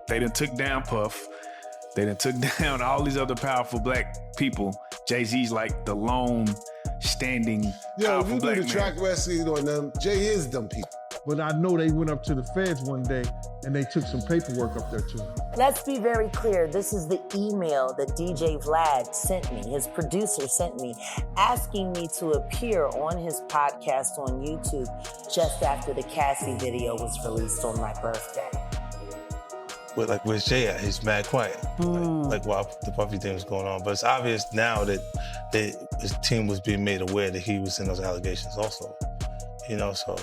They done took down Puff. They done took down all these other powerful black people. Jay-Z's like the lone standing powerful you black do the man. track wrestling on them, Jay is them people. But I know they went up to the feds one day and they took some paperwork up there too. Let's be very clear. This is the email that DJ Vlad sent me, his producer sent me, asking me to appear on his podcast on YouTube just after the Cassie video was released on my birthday. But like, where's Jay at? He's mad quiet. Like while the Puffy thing was going on. But it's obvious now that his team was being made aware that he was in those allegations also. So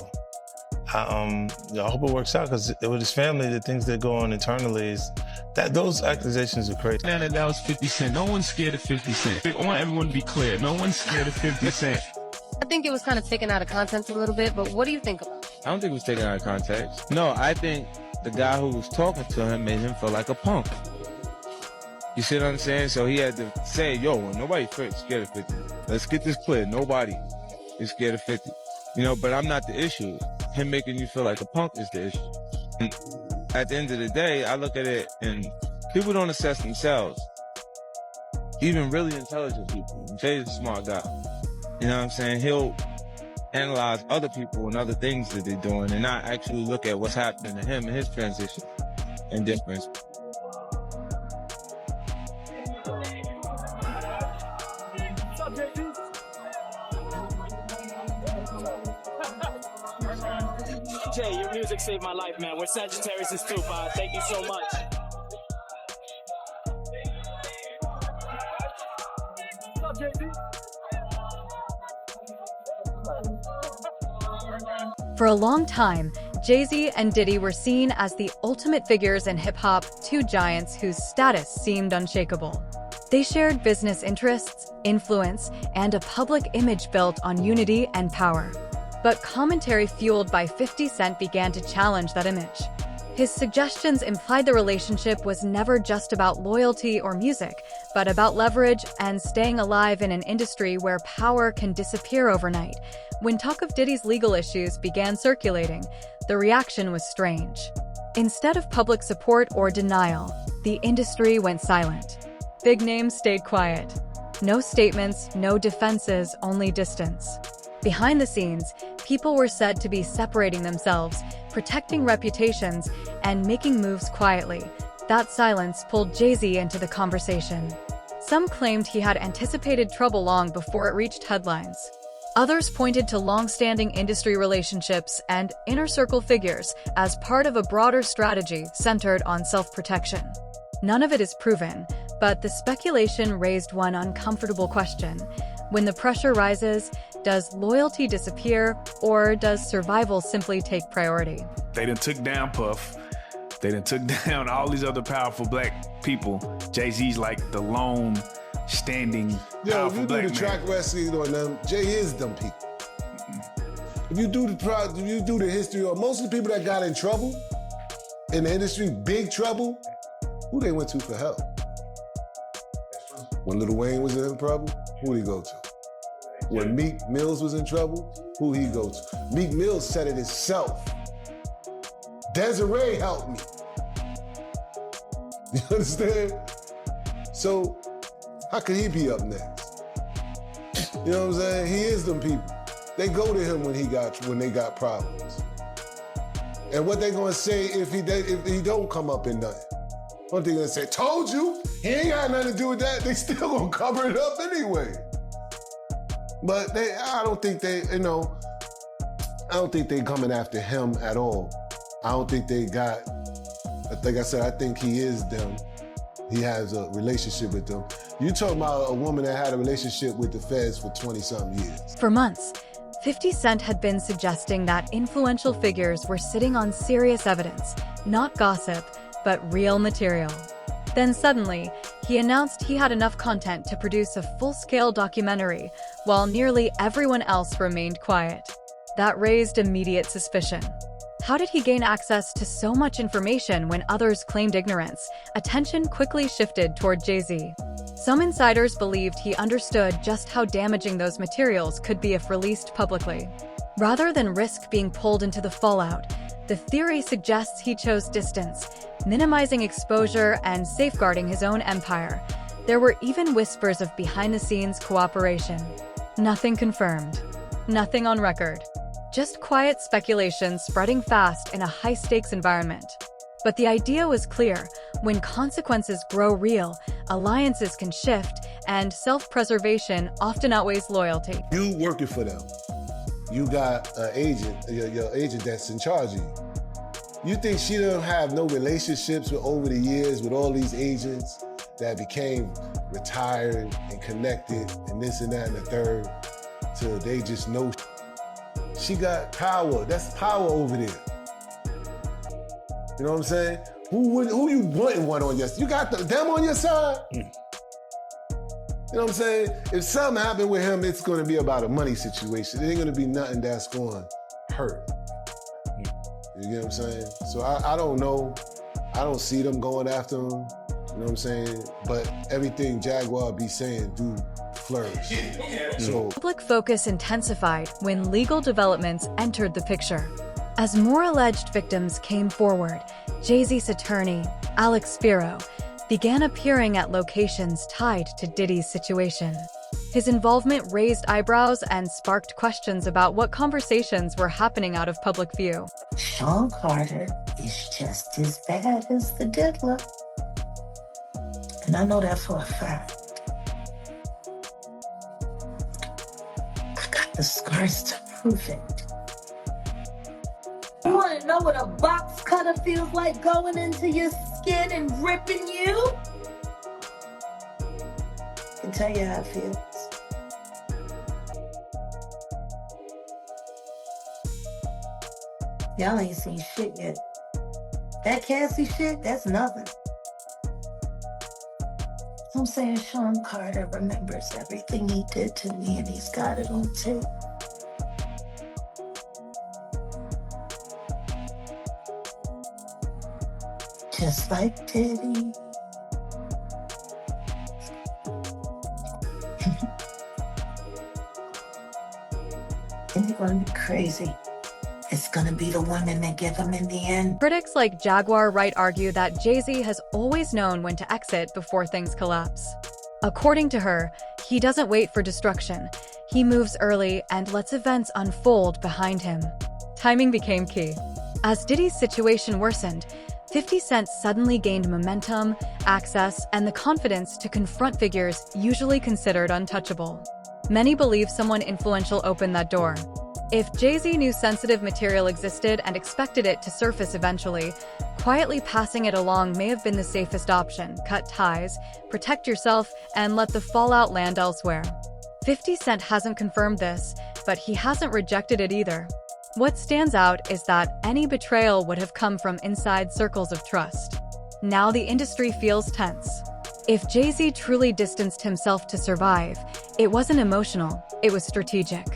I hope it works out, because with his family, the things that go on internally is that those accusations are crazy. That was 50 Cent. No one's scared of 50 Cent. I want everyone to be clear. No one's scared of 50 Cent. I think it was kind of taken out of context a little bit, but what do you think about it? I don't think it was taken out of context. No, I think the guy who was talking to him made him feel like a punk. You see what I'm saying? So he had to say, yo, nobody scared of 50. Let's get this clear. Nobody is scared of 50. But I'm not the issue. Him making you feel like a punk is the issue. And at the end of the day, I look at it and people don't assess themselves. Even really intelligent people. Jay's a smart guy. You know what I'm saying? He'll analyze other people and other things that they're doing and not actually look at what's happening to him and his transition and difference. Jay, your music saved my life, man. We're Sagittarius is too, Bob. Thank you so much. For a long time, Jay-Z and Diddy were seen as the ultimate figures in hip-hop, two giants whose status seemed unshakable. They shared business interests, influence, and a public image built on unity and power. But commentary fueled by 50 Cent began to challenge that image. His suggestions implied the relationship was never just about loyalty or music, but about leverage and staying alive in an industry where power can disappear overnight. When talk of Diddy's legal issues began circulating, the reaction was strange. Instead of public support or denial, the industry went silent. Big names stayed quiet. No statements, no defenses, only distance. Behind the scenes, people were said to be separating themselves, protecting reputations, and making moves quietly. That silence pulled Jay-Z into the conversation. Some claimed he had anticipated trouble long before it reached headlines. Others pointed to long-standing industry relationships and inner-circle figures as part of a broader strategy centered on self-protection. None of it is proven, but the speculation raised one uncomfortable question. When the pressure rises, does loyalty disappear, or does survival simply take priority? They done took down Puff. They done took down all these other powerful black people. Jay-Z's like the lone standing powerful black man. If you do the track wrestling on them, Jay is them people. If you do the history of most of the people that got in trouble in the industry, big trouble, who they went to for help? When Lil Wayne was in trouble, who'd he go to? When Meek Mills was in trouble, who'd he go to? Meek Mills said it himself. Desiree helped me. You understand? So, how could he be up next? You know what I'm saying? He is them people. They go to him when they got problems. And what they gonna say if he don't come up and nothing? What they gonna say? Told you. He ain't got nothing to do with that. They still gonna cover it up anyway. But I don't think they coming after him at all. I don't think they got. Like I said, I think he is them. He has a relationship with them. You talking about a woman that had a relationship with the feds for 20-something years. For months, 50 Cent had been suggesting that influential figures were sitting on serious evidence, not gossip, but real material. Then suddenly, he announced he had enough content to produce a full-scale documentary, while nearly everyone else remained quiet. That raised immediate suspicion. How did he gain access to so much information when others claimed ignorance? Attention quickly shifted toward Jay-Z. Some insiders believed he understood just how damaging those materials could be if released publicly. Rather than risk being pulled into the fallout, The theory suggests he chose distance, minimizing exposure and safeguarding his own empire. There were even whispers of behind-the-scenes cooperation. Nothing confirmed. Nothing on record. Just quiet speculation spreading fast in a high-stakes environment. But the idea was clear. When consequences grow real, alliances can shift, and self-preservation often outweighs loyalty. You working for them. You got an agent, your agent that's in charge of you. You think she don't have no relationships with over the years with all these agents that became retired and connected and this and that and the third till they just know she got power. That's power over there. You know what I'm saying? Who you wanting one on your side? You got them on your side? You know what I'm saying? If something happened with him, it's going to be about a money situation. It ain't going to be nothing that's going to hurt. You get what I'm saying? So I don't know. I don't see them going after him. You know what I'm saying? But everything Jaguar be saying do flourish. So public focus intensified when legal developments entered the picture. As more alleged victims came forward, Jay-Z's attorney, Alex Spiro, began appearing at locations tied to Diddy's situation. His involvement raised eyebrows and sparked questions about what conversations were happening out of public view. Sean Carter is just as bad as the diddler. And I know that for a fact. I got the scars to prove it. You want to know what a box cutter feels like going into your skin and ripping you? I can tell you how it feels. Y'all ain't seen shit yet. That Cassie shit, that's nothing. I'm saying Sean Carter remembers everything he did to me and he's got it on tape. Just like Diddy. And you're gonna be crazy. It's gonna be the women that get them in the end. Critics like Jaguar Wright argue that Jay-Z has always known when to exit before things collapse. According to her, he doesn't wait for destruction. He moves early and lets events unfold behind him. Timing became key. As Diddy's situation worsened, 50 Cent suddenly gained momentum, access, and the confidence to confront figures usually considered untouchable. Many believe someone influential opened that door. If Jay-Z knew sensitive material existed and expected it to surface eventually, quietly passing it along may have been the safest option. Cut ties, protect yourself, and let the fallout land elsewhere. 50 Cent hasn't confirmed this, but he hasn't rejected it either. What stands out is that any betrayal would have come from inside circles of trust. Now the industry feels tense. If Jay-Z truly distanced himself to survive, it wasn't emotional, it was strategic.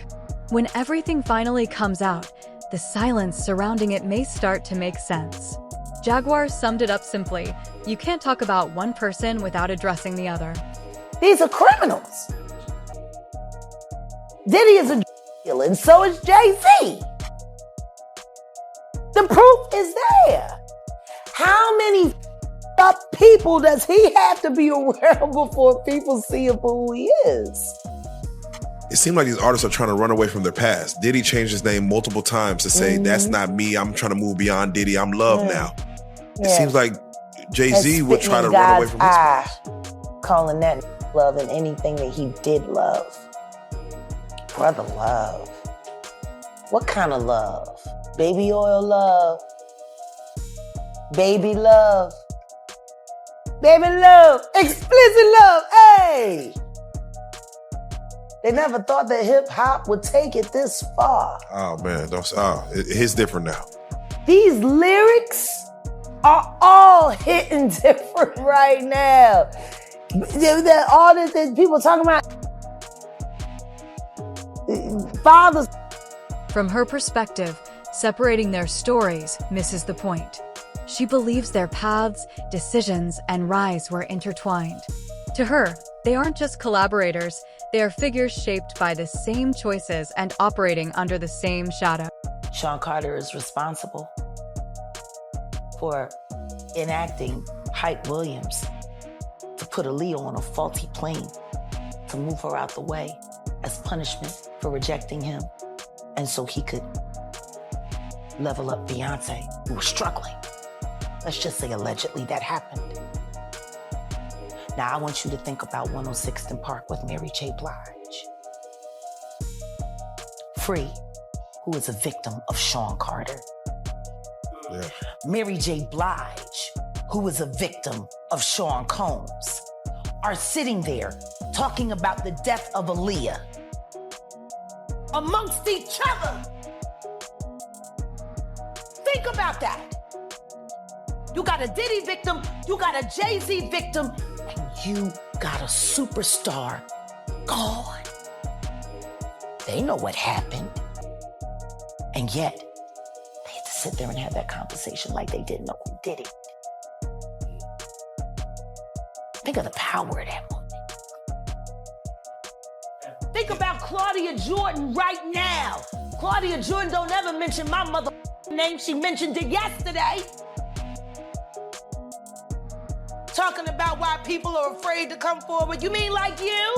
When everything finally comes out, the silence surrounding it may start to make sense. Jaguar summed it up simply: you can't talk about one person without addressing the other. These are criminals. Diddy is a deal, and so is Jay-Z. The proof is there. How many up people does he have to be around before people see him for who he is? It seems like these artists are trying to run away from their past. Diddy changed his name multiple times to say, that's not me. I'm trying to move beyond Diddy. I'm Love now. It seems like Jay-Z would try to run away from his past. Calling that love and anything that he did love. Brother love. What kind of love? Baby oil love. Baby love. Baby love. Explicit love. Hey! They never thought that hip hop would take it this far. Oh man, it's different now. These lyrics are all hitting different right now. All this people talking about fathers. From her perspective, separating their stories misses the point. She believes their paths, decisions, and rise were intertwined. To her, they aren't just collaborators, they are figures shaped by the same choices and operating under the same shadow. Sean Carter is responsible. for enacting Hype Williams to put Aaliyah on a faulty plane to move her out the way as punishment for rejecting him, and so he could level up Beyonce, who was struggling. Let's just say allegedly that happened. Now I want you to think about 106th and Park with Mary J. Blige. Free, who is a victim of Sean Carter. Yeah. Mary J. Blige, who is a victim of Sean Combs, are sitting there talking about the death of Aaliyah amongst each other. Think about that. You got a Diddy victim, you got a Jay-Z victim, and you got a superstar gone. They know what happened. And yet, they had to sit there and have that conversation like they didn't know who did it. Think of the power of that moment. Think about Claudia Jordan right now. Claudia Jordan don't ever mention my mother name. She mentioned it yesterday. Talking about why people are afraid to come forward. You mean like you?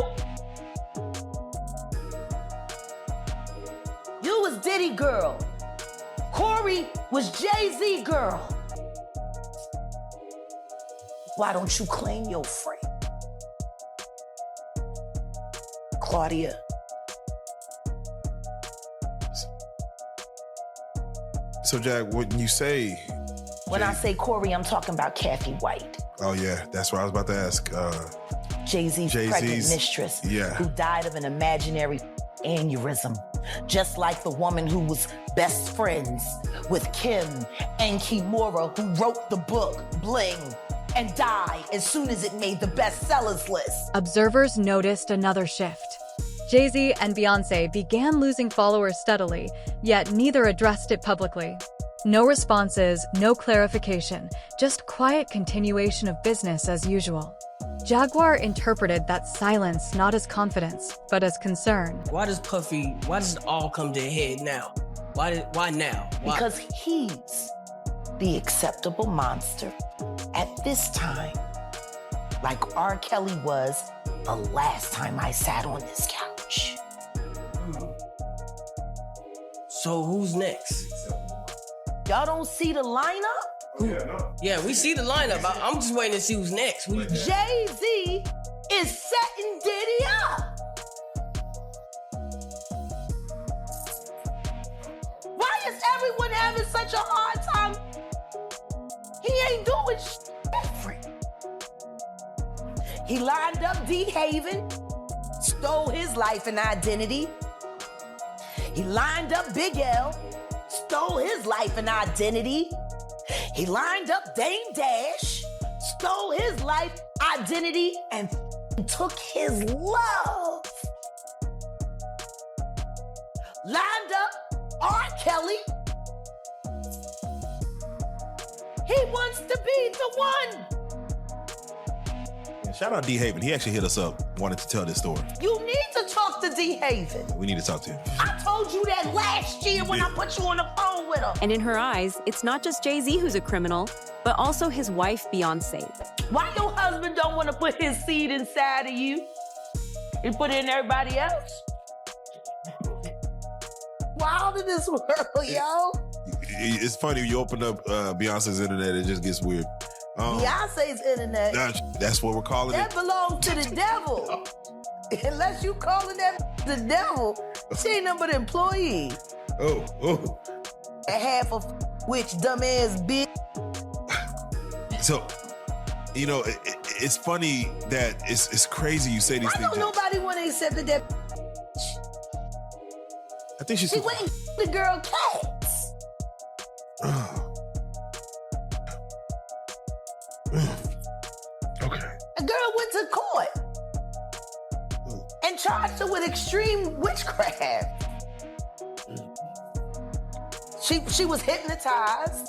You was Diddy girl. Corey was Jay-Z girl. Why don't you claim your friend? Claudia. So, Jack, when you say... When I say Corey, I'm talking about Kathy White. Oh, yeah. That's what I was about to ask. Jay-Z's pregnant mistress, who died of an imaginary aneurysm. Just like the woman who was best friends with Kim and Kimura, who wrote the book Bling and died as soon as it made the bestsellers list. Observers noticed another shift. Jay-Z and Beyonce began losing followers steadily, yet neither addressed it publicly. No responses, no clarification, just quiet continuation of business as usual. Jaguar interpreted that silence not as confidence, but as concern. Why does it all come to a head now? Why now? Why? Because he's the acceptable monster at this time, like R. Kelly was the last time I sat on this couch. So who's next? Y'all don't see the lineup? Yeah, we see the lineup. I'm just waiting to see who's next. Jay-Z is setting Diddy up. Why is everyone having such a hard time? He ain't doing different. He lined up D. Haven, stole his life and identity. He lined up Big L, stole his life and identity. He lined up Dame Dash, stole his life, identity, and took his love. Lined up R. Kelly. He wants to be the one. Shout out D. Haven. He actually hit us up, wanted to tell this story. You need to talk to D. Haven. We need to talk to him. I told you that last year when I put you on the phone with him. And in her eyes, it's not just Jay-Z who's a criminal, but also his wife, Beyonce. Why your husband don't want to put his seed inside of you and put it in everybody else? Wild in this world, yo. It's funny, you open up Beyonce's internet, it just gets weird. Beyonce's internet. That's what we're calling that it. That belongs to the devil. Unless you calling that the devil, she ain't nothing but an employee. Oh. And half of which dumbass bitch. So, you know, it's funny that it's crazy you say these things. Why don't nobody want to accept that? I think she went and the girl cats. Okay. A girl went to court and charged her with extreme witchcraft. She was hypnotized.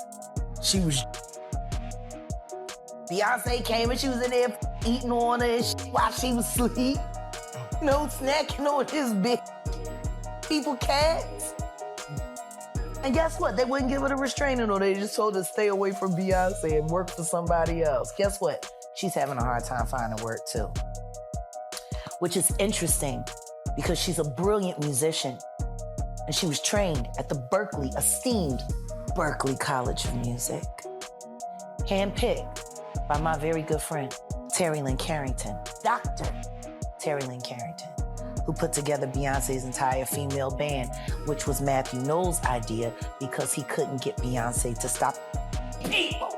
Beyonce came and she was in there eating on her while she was asleep. Snacking on his big people cats. And guess what? They wouldn't give her a restraining order. They just told her to stay away from Beyonce and work for somebody else. Guess what? She's having a hard time finding work too. Which is interesting because she's a brilliant musician and she was trained at the esteemed Berklee College of Music. Handpicked by my very good friend, Terry Lynn Carrington, Dr. Terry Lynn Carrington, who put together Beyonce's entire female band, which was Matthew Knowles' idea because he couldn't get Beyonce to stop people.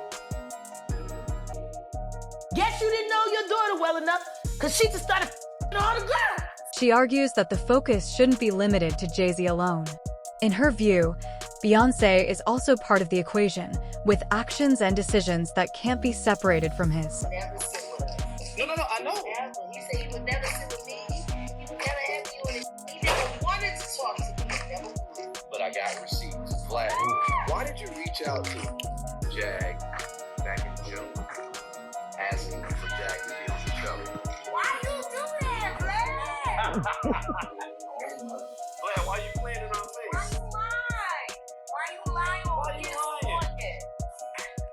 Guess you didn't know your daughter well enough because she just started all the girls. She argues that the focus shouldn't be limited to Jay-Z alone. In her view, Beyonce is also part of the equation, with actions and decisions that can't be separated from his. No, I know. He said he would never sit with me. He would never have you in it. He never wanted to talk to me. He never would. But I got receipts. Vlad, why did you reach out to Jag back in June, asking for Jag to deal with each other? Why you do that, Vlad? Vlad, why you playing in our face? Why you lying on his forehead?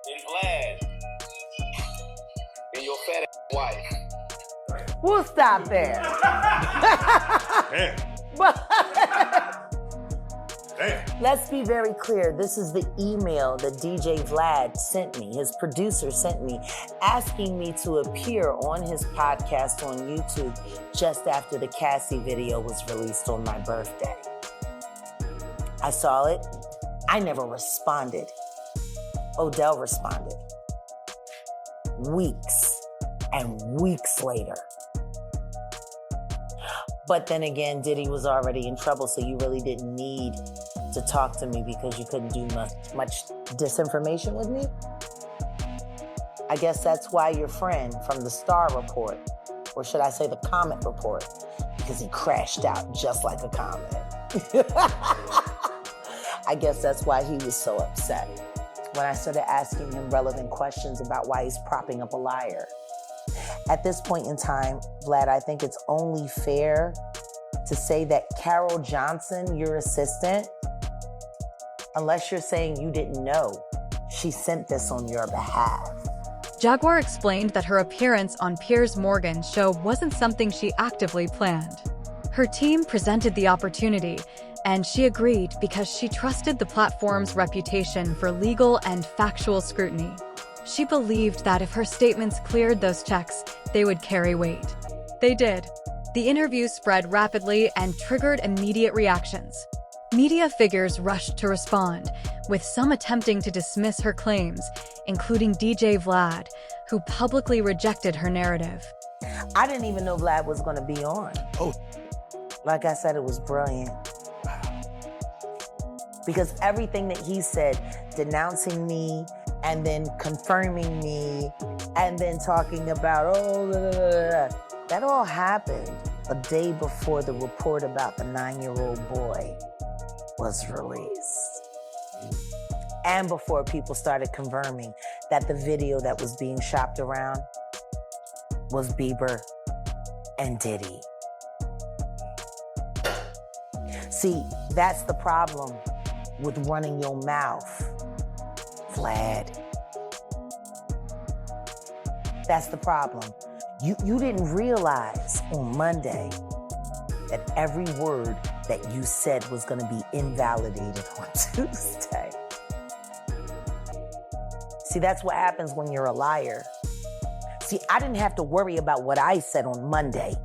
And Vlad, and your fat ass wife. We'll stop there. Let's be very clear. This is the email that DJ Vlad sent me, his producer sent me, asking me to appear on his podcast on YouTube just after the Cassie video was released on my birthday. I saw it. I never responded. Odell responded. Weeks and weeks later. But then again, Diddy was already in trouble, so you really didn't need to talk to me because you couldn't do much disinformation with me. I guess that's why your friend from the Star Report, or should I say the Comet Report, because he crashed out just like a comet. I guess that's why he was so upset when I started asking him relevant questions about why he's propping up a liar. At this point in time, Vlad, I think it's only fair to say that Carol Johnson, your assistant, unless you're saying you didn't know, she sent this on your behalf. Jaguar explained that her appearance on Piers Morgan's show wasn't something she actively planned. Her team presented the opportunity, and she agreed because she trusted the platform's reputation for legal and factual scrutiny. She believed that if her statements cleared those checks, they would carry weight. They did. The interview spread rapidly and triggered immediate reactions. Media figures rushed to respond, with some attempting to dismiss her claims, including DJ Vlad, who publicly rejected her narrative. I didn't even know Vlad was going to be on. Oh. Like I said, it was brilliant. Because everything that he said, denouncing me, and then confirming me, and then talking about, that all happened a day before the report about the 9-year-old boy was released. And before people started confirming that the video that was being shopped around was Bieber and Diddy. See, that's the problem with running your mouth, Vlad. That's the problem. You didn't realize on Monday that every word that you said was going to be invalidated on Tuesday. See, that's what happens when you're a liar. See, I didn't have to worry about what I said on Monday,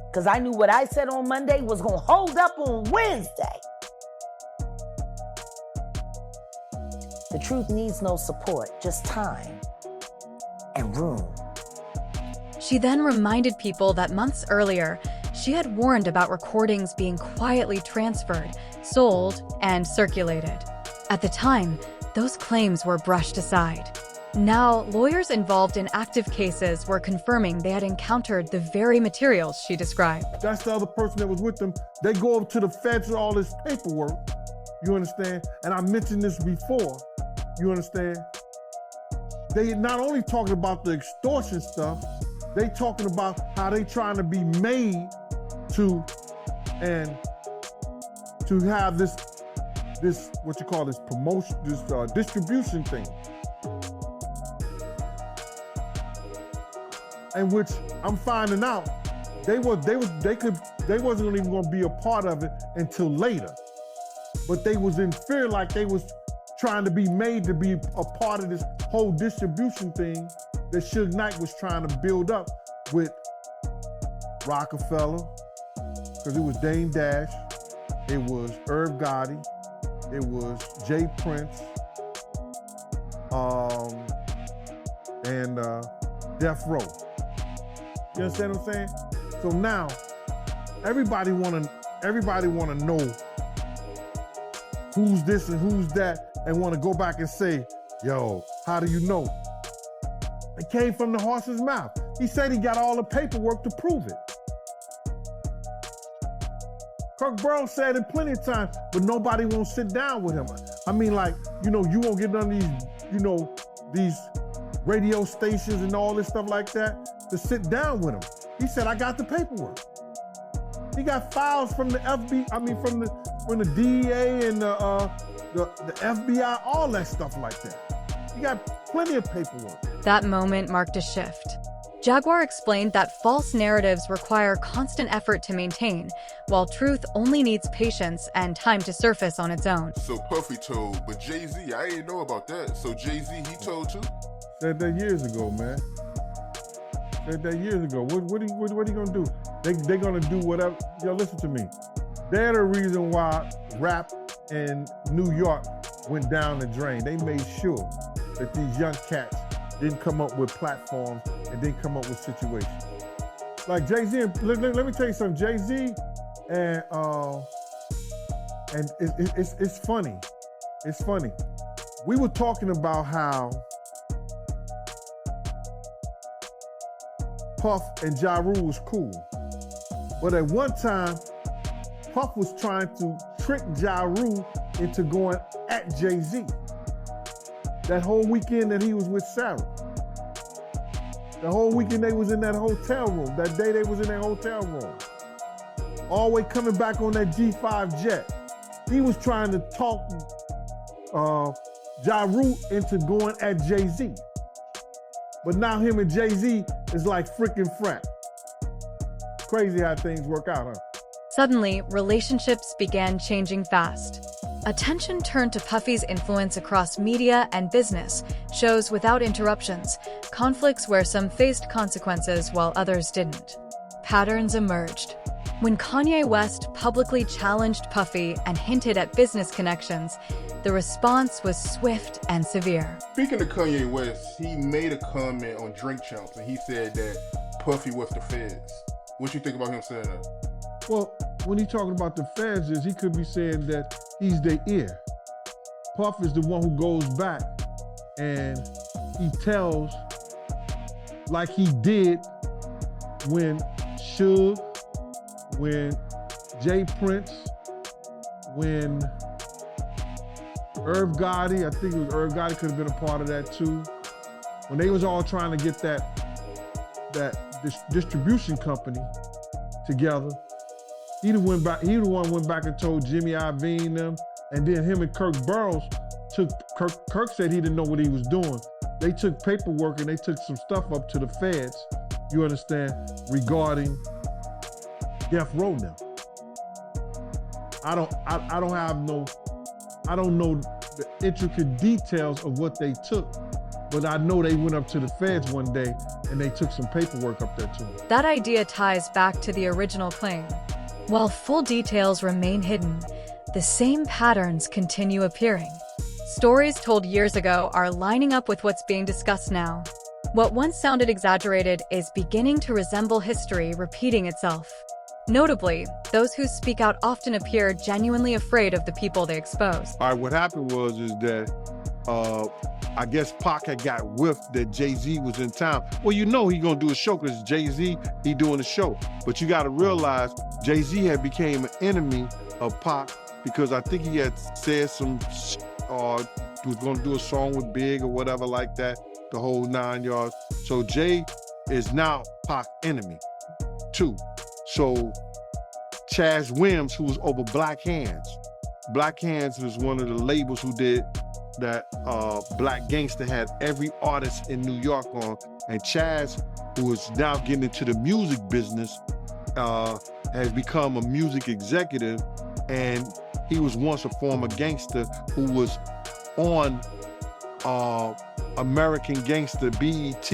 because I knew what I said on Monday was going to hold up on Wednesday. The truth needs no support, just time and room. She then reminded people that months earlier, she had warned about recordings being quietly transferred, sold, and circulated. At the time, those claims were brushed aside. Now, lawyers involved in active cases were confirming they had encountered the very materials she described. That's the other person that was with them. They go up to the feds with all this paperwork, you understand? And I mentioned this before, you understand? They not only talking about the extortion stuff, they talking about how they trying to be made to have this this what you call this promotion, this distribution thing, and which I'm finding out they wasn't even gonna be a part of it until later, but they was in fear, like they was trying to be made to be a part of this whole distribution thing that Suge Knight was trying to build up with Rockefeller, because it was Dame Dash, it was Irv Gotti, it was Jay Prince, and Death Row. You understand what I'm saying? So now, everybody wanna know who's this and who's that, and wanna go back and say, yo, how do you know? It came from the horse's mouth. He said he got all the paperwork to prove it. Kirk Burrows said it plenty of times, but nobody won't sit down with him. I mean, like, you won't get none of these, these radio stations and all this stuff like that to sit down with him. He said, I got the paperwork. He got files from the from the DEA and the FBI, all that stuff like that. He got plenty of paperwork. That moment marked a shift. Jaguar explained that false narratives require constant effort to maintain, while truth only needs patience and time to surface on its own. So Puffy told, but Jay-Z, I didn't know about that. So Jay-Z, he told too? Said that years ago, man. Said that years ago. What are you gonna do? They're gonna do whatever. Yo, listen to me. They're the reason why rap in New York went down the drain. They made sure that these young cats didn't come up with platforms and didn't come up with situations. Like Jay-Z, let me tell you something. Jay-Z and it's funny. It's funny. We were talking about how Puff and Ja Rule was cool. But at one time, Puff was trying to trick Ja Rule into going at Jay-Z. That whole weekend that he was with Sarah. The whole weekend they was in that hotel room. That day they was in that hotel room. Always coming back on that G5 jet. He was trying to talk Ja Rule into going at Jay-Z. But now him and Jay-Z is like freaking frat. Crazy how things work out, huh? Suddenly, relationships began changing fast. Attention turned to Puffy's influence across media and business, shows without interruptions, conflicts where some faced consequences while others didn't. Patterns emerged. When Kanye West publicly challenged Puffy and hinted at business connections, the response was swift and severe. Speaking of Kanye West, he made a comment on Drink Champs and he said that Puffy was the feds. What you think about him saying that? Well, when he's talking about the feds, he could be saying that he's their ear. Puff is the one who goes back and he tells, like he did when Suge, when Jay Prince, when Irv Gotti, I think it was Irv Gotti could have been a part of that too. When they was all trying to get that distribution company together, he the one went back and told Jimmy Iovine them, and then him and Kirk Burrows Kirk said he didn't know what he was doing. They took paperwork and they took some stuff up to the feds, you understand, regarding Death Row now. I don't know the intricate details of what they took, but I know they went up to the feds one day and they took some paperwork up there too. That idea ties back to the original claim. While full details remain hidden, the same patterns continue appearing. Stories told years ago are lining up with what's being discussed now. What once sounded exaggerated is beginning to resemble history repeating itself. Notably, those who speak out often appear genuinely afraid of the people they expose. All right, what happened was that I guess Pac had got whiffed that Jay-Z was in town. Well, you know he gonna do a show because Jay-Z, he doing a show. But you gotta realize Jay-Z had became an enemy of Pac because I think he had said some was gonna do a song with Big or whatever like that, the whole 9 yards. So Jay is now Pac's enemy too. So Chaz Williams, who was over Black Hands, Black Hands was one of the labels who did that. Black Gangster had every artist in New York on, and Chaz, who is now getting into the music business, has become a music executive, and he was once a former gangster who was on American Gangster BET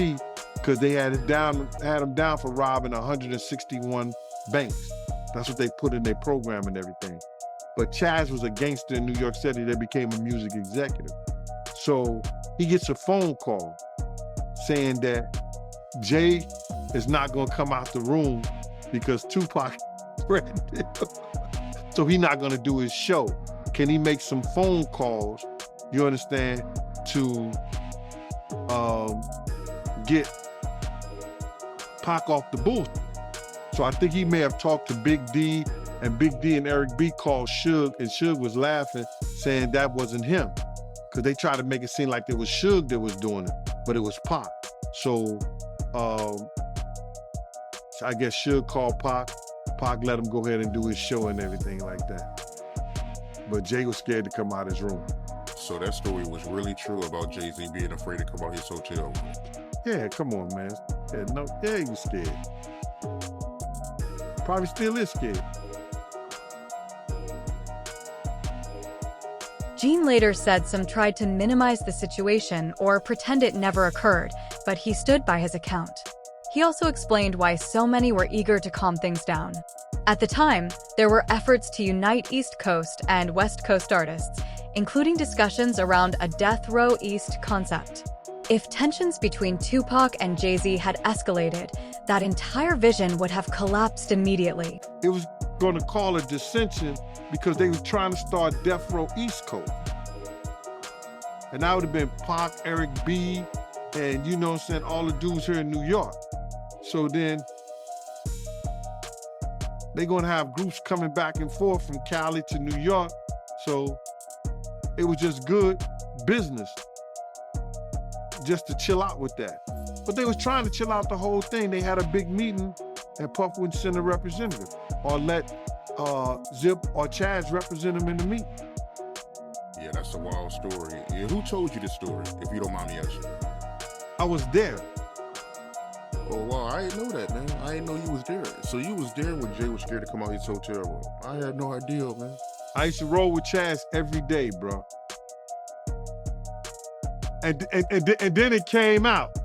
because they had him down for robbing 161 banks. That's what they put in their program and everything. But Chaz was a gangster in New York City that became a music executive. So he gets a phone call saying that Jay is not gonna come out the room because Tupac threatened him. So he's not gonna do his show. Can he make some phone calls, you understand, to get Pac off the booth? So I think he may have talked to Big D, and Big D and Eric B called Suge, and Suge was laughing, saying that wasn't him. Because they tried to make it seem like it was Suge that was doing it, but it was Pac. So I guess Suge called Pac. Pac let him go ahead and do his show and everything like that. But Jay was scared to come out his room. So that story was really true about Jay-Z being afraid to come out his hotel room. Yeah, come on, man. Yeah, he was scared. Probably still is scared. Gene later said some tried to minimize the situation or pretend it never occurred, but he stood by his account. He also explained why so many were eager to calm things down. At the time, there were efforts to unite East Coast and West Coast artists, including discussions around a Death Row East concept. If tensions between Tupac and Jay-Z had escalated, that entire vision would have collapsed immediately. It was going to call a dissension because they were trying to start Death Row East Coast. And that would have been Pac, Eric B, and you know what I'm saying, all the dudes here in New York. So then they're going to have groups coming back and forth from Cali to New York. So it was just good business just to chill out with that. But they was trying to chill out the whole thing. They had a big meeting and Puff wouldn't send a representative or let Zip or Chaz represent him in the meeting. Yeah, that's a wild story. Yeah, who told you this story, if you don't mind me asking? I was there. Oh, wow, I didn't know that, man. I didn't know you was there. So you was there when Jay was scared to come out his hotel room. I had no idea, man. I used to roll with Chaz every day, bro. And then it came out.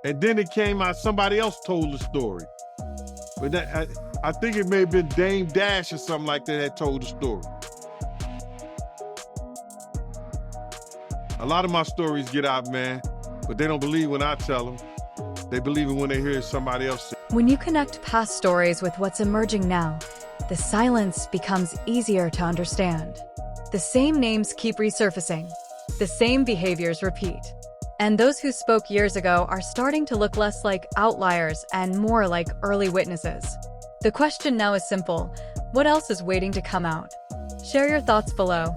And then it came out, somebody else told the story. But that, I think it may have been Dame Dash or something like that that told the story. A lot of my stories get out, man, but they don't believe when I tell them. They believe it when they hear somebody else say. When you connect past stories with what's emerging now, the silence becomes easier to understand. The same names keep resurfacing. The same behaviors repeat. And those who spoke years ago are starting to look less like outliers and more like early witnesses. The question now is simple. What else is waiting to come out? Share your thoughts below.